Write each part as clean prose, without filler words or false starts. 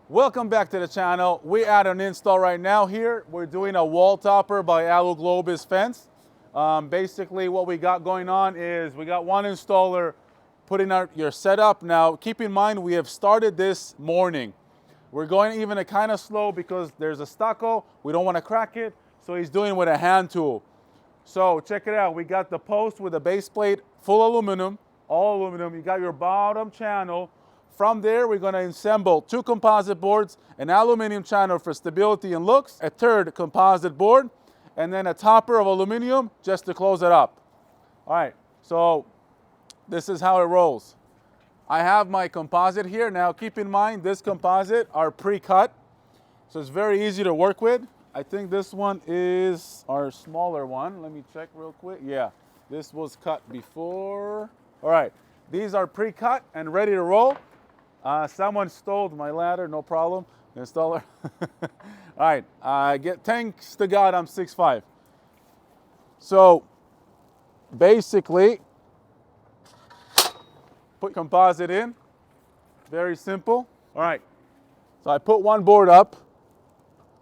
Welcome back to the channel. We're at an install right now here. We're doing a wall topper by Alu Globus Fence. Basically what we got going on is we got one installer putting out your setup. Now keep in mind we have started this morning. We're going even a kind of slow because there's a stucco. We don't want to crack it. So he's doing it with a hand tool. So check it out. We got the post with a base plate, full aluminum, all aluminum. You got your bottom channel. From there, we're going to assemble two composite boards, an aluminum channel for stability and looks, a third composite board, and then a topper of aluminum just to close it up. All right, so this is how it rolls. I have my composite here. Now keep in mind, this composite are pre-cut, so it's very easy to work with. I think this one is our smaller one. Let me check real quick. Yeah, this was cut before. All right, these are pre-cut and ready to roll. Someone stole my ladder, no problem. Installer. All right, thanks to God I'm 6'5". So basically, put composite in, very simple. All right, so I put one board up.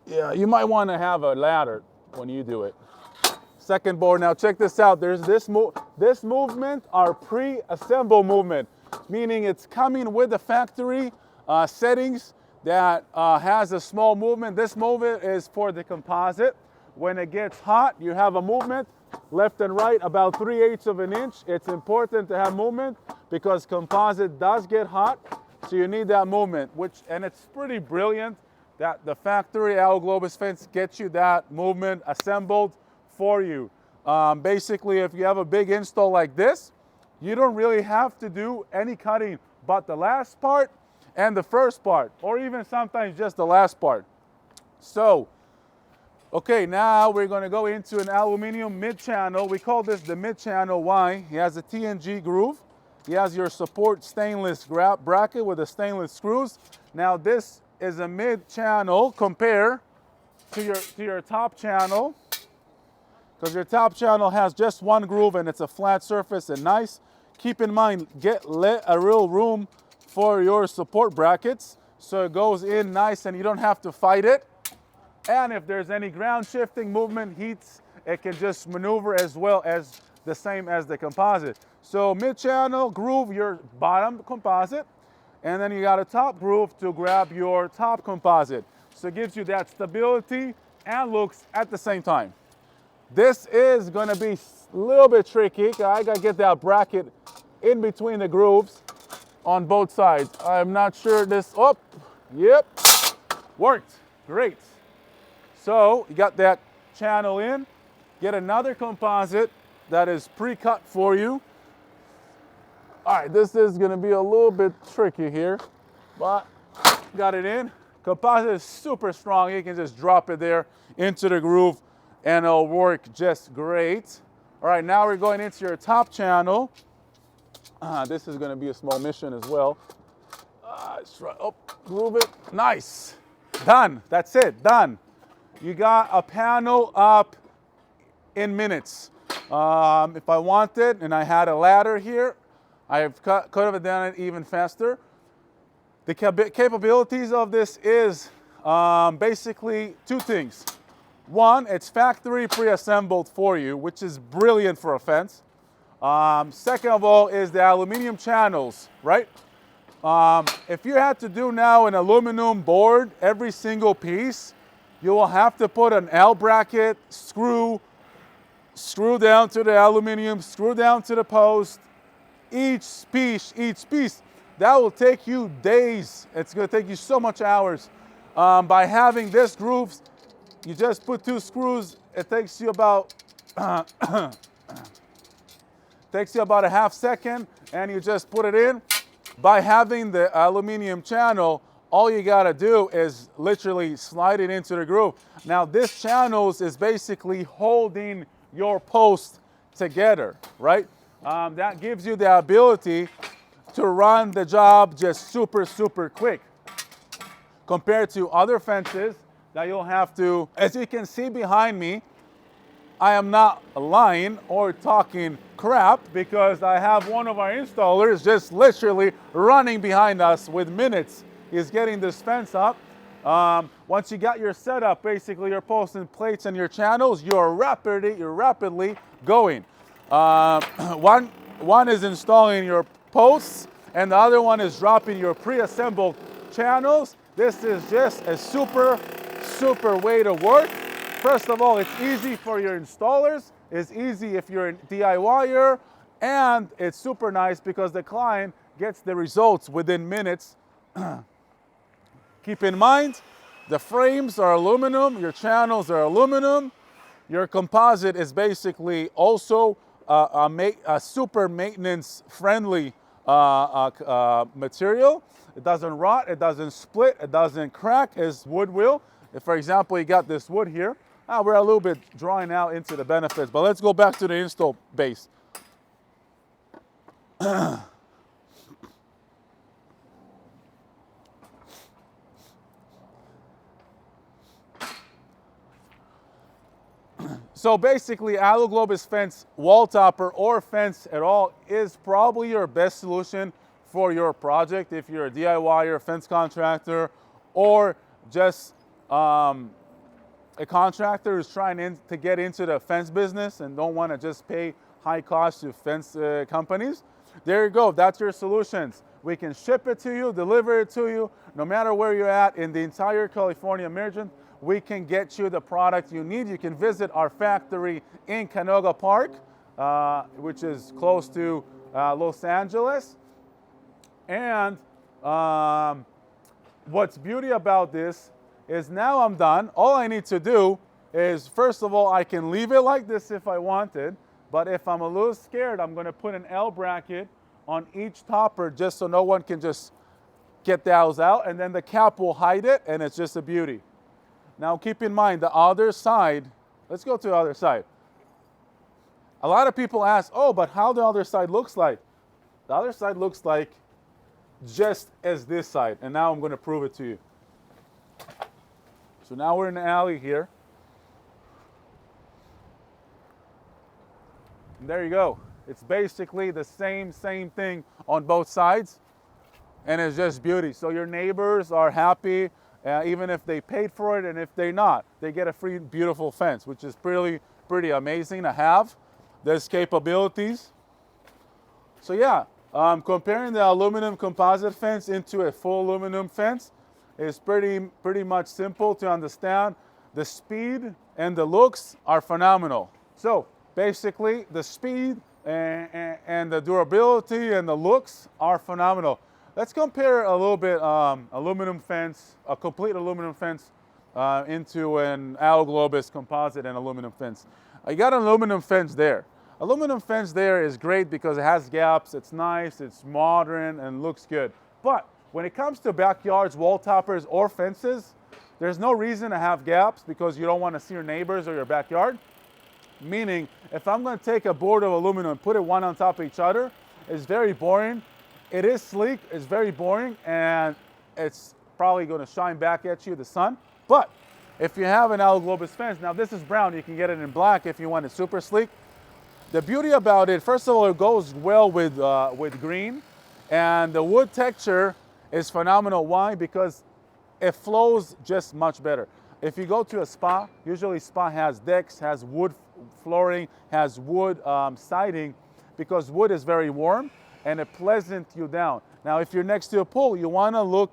Yeah, you might want to have a ladder when you do it. Second board, now check this out. There's this movement are pre-assembled movement, meaning it's coming with the factory settings that has a small movement. This movement is for the composite. When it gets hot, you have a movement left and right about 3/8 of an inch. It's important to have movement because composite does get hot, so you need that movement, and it's pretty brilliant that the factory Alu Globus Fence gets you that movement assembled for you. Basically, if you have a big install like this, you don't really have to do any cutting but the last part and the first part, or even sometimes just the last part. So, okay, now we're going to go into an aluminum mid-channel. We call this the mid-channel. Why? He has a TNG groove. He has your support stainless bracket with the stainless screws. Now this is a mid-channel compared to your top channel, because your top channel has just one groove and it's a flat surface and nice. Keep in mind, let a real room for your support brackets so it goes in nice and you don't have to fight it. And if there's any ground shifting movement, heats, it can just maneuver as well as the same as the composite. So mid-channel groove your bottom composite, and then you got a top groove to grab your top composite. So it gives you that stability and looks at the same time. This is gonna be a little bit tricky. I gotta get that bracket in between the grooves on both sides. I'm not sure this, yep, worked, great. So you got that channel in, get another composite that is pre-cut for you. All right, this is gonna be a little bit tricky here, but got it in. Composite is super strong. You can just drop it there into the groove and it'll work just great. All right, now we're going into your top channel. This is gonna be a small mission as well. Groove it, nice. Done, that's it, done. You got a panel up in minutes. If I wanted, and I had a ladder here, I could have done it even faster. The capabilities of this is basically two things. One, it's factory pre-assembled for you, which is brilliant for a fence. Second of all is the aluminum channels, right? If you had to do now an aluminum board, every single piece, you will have to put an L bracket, screw down to the aluminum, screw down to the post, each piece. That will take you days. It's gonna take you so much hours. By having this grooves, you just put two screws. It takes you about a half second, and you just put it in. By having the aluminum channel, all you gotta do is literally slide it into the groove. Now this channels is basically holding your post together, right? That gives you the ability to run the job just super quick compared to other fences that you'll have to, as you can see behind me, I am not lying or talking crap because I have one of our installers just literally running behind us with minutes is getting this fence up. Once you got your setup, basically you're posting plates and your channels, you're rapidly going. One is installing your posts, and the other one is dropping your pre-assembled channels. This is just a super way to work. First of all, it's easy for your installers, it's easy if you're a DIYer, and it's super nice because the client gets the results within minutes. Keep in mind, the frames are aluminum, your channels are aluminum, your composite is basically also a super maintenance friendly material. It doesn't rot, it doesn't split, it doesn't crack as wood will. If, for example, you got this wood here, we're a little bit drawing out into the benefits, but let's go back to the install base. So basically, Alu-Globus fence, wall topper, or fence at all is probably your best solution for your project if you're a DIYer, fence contractor, or just a contractor who's trying to get into the fence business and don't want to just pay high cost to fence companies. There you go, that's your solutions. We can ship it to you, deliver it to you, no matter where you're at in the entire California region. We can get you the product you need. You can visit our factory in Canoga Park, which is close to Los Angeles. And what's beauty about this is now I'm done. All I need to do is, first of all, I can leave it like this if I wanted, but if I'm a little scared, I'm gonna put an L bracket on each topper just so no one can just get those out, and then the cap will hide it, and it's just a beauty. Now keep in mind the other side, let's go to the other side. A lot of people ask, oh, but how the other side looks like? The other side looks like just as this side, and now I'm going to prove it to you. So now we're in the alley here. And there you go. It's basically the same thing on both sides, and it's just beauty. So your neighbors are happy. Even if they paid for it, and if they're not, they get a free, beautiful fence, which is pretty amazing to have. There's capabilities. So yeah, comparing the aluminum composite fence into a full aluminum fence is pretty much simple to understand. The speed and the looks are phenomenal. So basically, the speed and the durability and the looks are phenomenal. Let's compare a little bit aluminum fence, a complete aluminum fence into an Alu-Globus composite and aluminum fence. I got an aluminum fence there. Aluminum fence there is great because it has gaps, it's nice, it's modern, and looks good. But when it comes to backyards, wall toppers, or fences, there's no reason to have gaps because you don't want to see your neighbors or your backyard. Meaning, if I'm going to take a board of aluminum and put it one on top of each other, it's very boring. It is sleek, it's very boring, and it's probably going to shine back at you, the sun. But if you have an Alu-Globus fence, now this is brown, you can get it in black if you want it super sleek. The beauty about it, first of all, it goes well with green, and the wood texture is phenomenal. Why? Because it flows just much better. If you go to a spa, usually spa has decks, has wood flooring, has wood siding, because wood is very warm and it pleasant you down. Now, if you're next to a pool, you want to look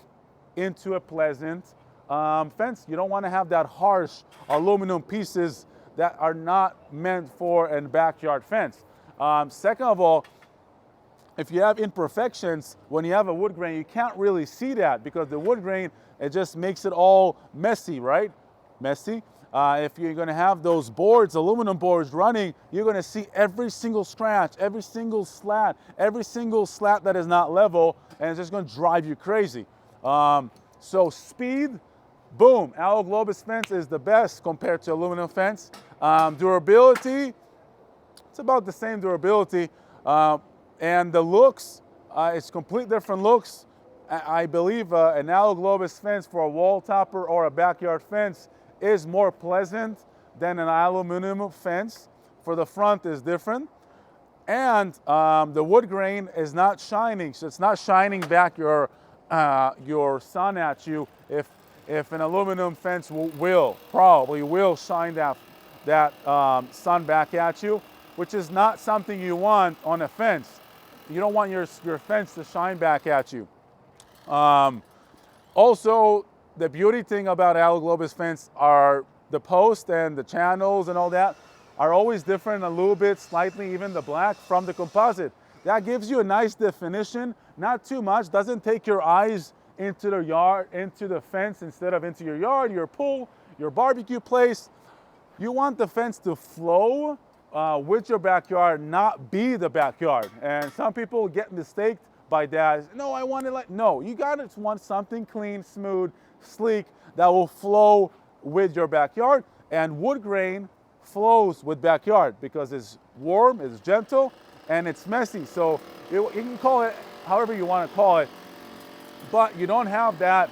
into a pleasant fence. You don't want to have that harsh aluminum pieces that are not meant for a backyard fence. Second of all, if you have imperfections, when you have a wood grain, you can't really see that because the wood grain, it just makes it all messy, right? Messy. If you're going to have those boards, aluminum boards running, you're going to see every single scratch, every single slat that is not level, and it's just going to drive you crazy. So speed, boom, Alu-Globus fence is the best compared to aluminum fence. Durability, it's about the same durability. And the looks, it's complete different looks. I believe an Alu-Globus fence for a wall topper or a backyard fence is more pleasant than an aluminum fence. For the front is different. And the wood grain is not shining, so it's not shining back your your sun at you if an aluminum fence probably will shine that sun back at you, which is not something you want on a fence. You don't want your fence to shine back at you. Also, the beauty thing about Aloglobus fence are the post and the channels and all that are always different a little bit, slightly, even the black from the composite. That gives you a nice definition, not too much, doesn't take your eyes into the yard, into the fence instead of into your yard, your pool, your barbecue place. You want the fence to flow with your backyard, not be the backyard. And some people get mistaken by that. No, I want it like, no, you gotta want something clean, smooth, sleek, that will flow with your backyard. And wood grain flows with backyard because it's warm, it's gentle, and it's messy. So you can call it however you want to call it, but you don't have that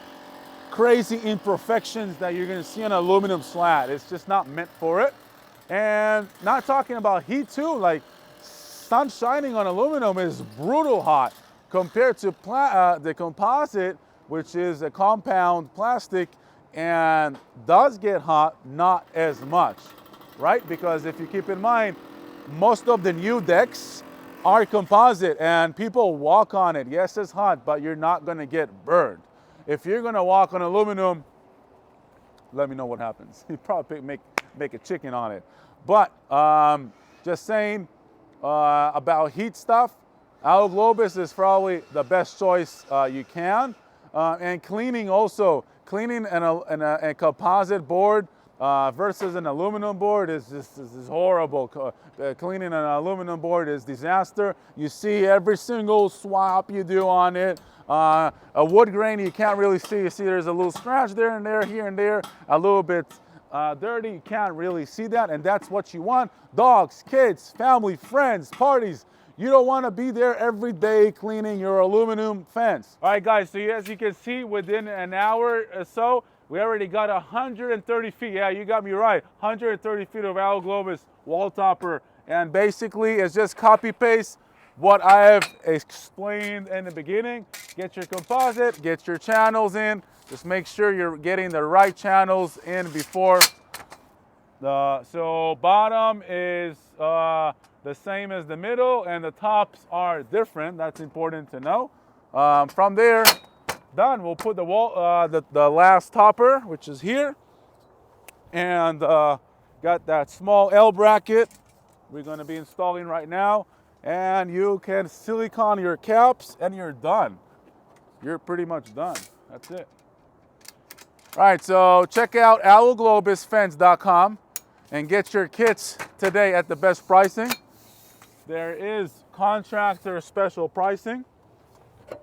crazy imperfections that you're going to see on an aluminum slat. It's just not meant for it. And not talking about heat too, like sun shining on aluminum is brutal hot compared to the composite, which is a compound plastic and does get hot, not as much, right? Because if you keep in mind, most of the new decks are composite and people walk on it. Yes, it's hot, but you're not gonna get burned. If you're gonna walk on aluminum, let me know what happens. You probably make a chicken on it. But just saying about heat stuff, Aloglobus is probably the best choice you can. And cleaning also, cleaning a composite board versus an aluminum board is horrible. Cleaning an aluminum board is disaster. You see every single swap you do on it. A wood grain you can't really see. You see there's a little scratch there and there, here and there, a little bit dirty. You can't really see that, and that's what you want. Dogs, kids, family, friends, parties. You don't want to be there every day cleaning your aluminum fence. All right, guys, so as you can see, within an hour or so, we already got 130 feet. Yeah, you got me right. 130 feet of Aloglobus wall topper. And basically, it's just copy paste what I have explained in the beginning. Get your composite, get your channels in. Just make sure you're getting the right channels in before. So bottom is the same as the middle, and the tops are different. That's important to know. From there, done. We'll put the wall, the last topper, which is here, and got that small L bracket we're going to be installing right now, and you can silicone your caps, and you're done. You're pretty much done. That's it. All right, so check out aloglobusfence.com and get your kits today at the best pricing. There is contractor special pricing. If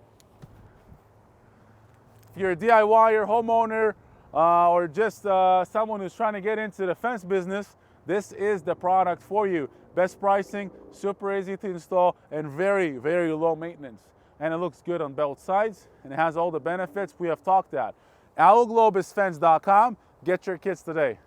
you're a DIYer, homeowner, or just someone who's trying to get into the fence business, this is the product for you. Best pricing, super easy to install, and very, very low maintenance. And it looks good on both sides, and it has all the benefits we have talked at. aloglobusfence.com. Get your kits today.